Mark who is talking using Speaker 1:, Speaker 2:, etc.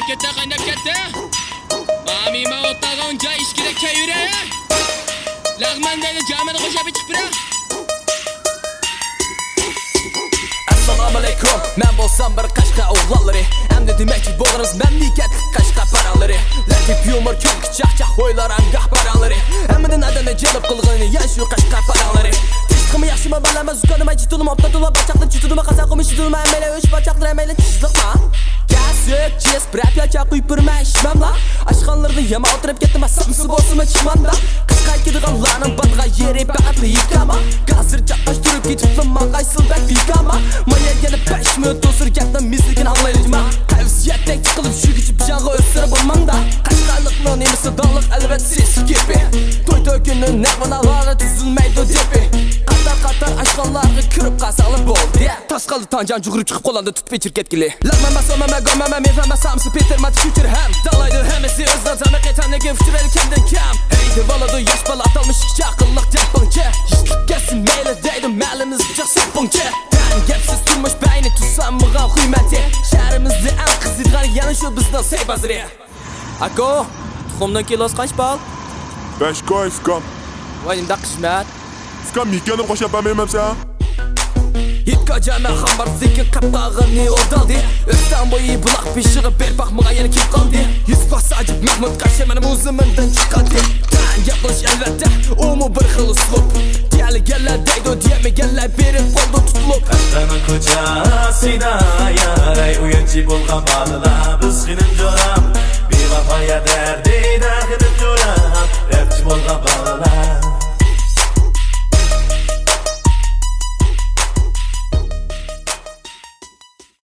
Speaker 1: qaynab ketdi. Mamima o'tlagan joy ish kerak kayura. Lag'mandani jamini qo'shib ichib bira.
Speaker 2: Assalomu alaykum. Men bo'lsam bir qashqa o'g'lonlari. Hamda demakki bo'g'iniz mamlakatlik qashqa paralari. Latif yumor ko'k chaqchaq o'ylar ham gahparalari. Hammadan adana jelib qilg'ini yan shu qashqa paralari. Tishqimi yaxshimi bilaman zukanima jitulum optatula bachaqni jituluma qasaqim ishitulma mele uch bachaqlar mele tishliqma. Kasik jes prap yacha quyib birma ishmamla. Ashxonlarda yama o'tirib ketdim asamsi bo'lsimi chiqmanda. Qishqa kidiganlarning batga yeri faqat yikama. Gazir chaqash turib ketibman maqaysilda yikama. Maya gelib 5 minut o'sirgatdan mizligini anglaylijma. Qavsiyatdek chiqilib shugichi pijag'i o'stirib bo'lmanda. Qashqarliqning nemisi dog'liq albatta ses kepi. To'y kuni naqvanalar tuzilmaydi depi. Qatar ashqonlarga kirib qasalib bo'ldi. Tasqaldi tanjan jug'urib chiqib qolandi tutib chirketgili. Lagman basomama gomama mevama samsi Peter mat future ham. Dalaydi hammasi o'zdan tamiq etanligi future kamdan kam. Hey devolado yosh bola atalmış kichik aqlliq japoncha. Kesin meyli deydi malimiz jiq saponcha. Gapsiz turmush bayni tutsam mıg'an xuymati. Shahrimizda eng qizilg'an yana shu bizdan seybazri. Ako, tuxumdan kilos qancha bal?
Speaker 3: 5 koy skam.
Speaker 2: Voyimda qismat.
Speaker 3: Skam mikani qo'shib bermayman.
Speaker 2: Hikkajana xambar sekin qapqag'ini o'rdaldi. O'stan bo'yi buloq pishig'i berpaq mıg'an yana kelib qoldi. Yuz pasajib Mahmud Qashim meni o'zimdan chiqadi. Tan gaplish albatta, u bir xil uslub. Kelganlar deydi diyamaganlar berib qoldi tutilib.
Speaker 4: Qashqarning ko'chasida yaray o'yinchi bo'lgan bolalar biz xinim jo'ram. Bevafoya dardida xinim jo'ram. Rapchi bo'lgan bolalar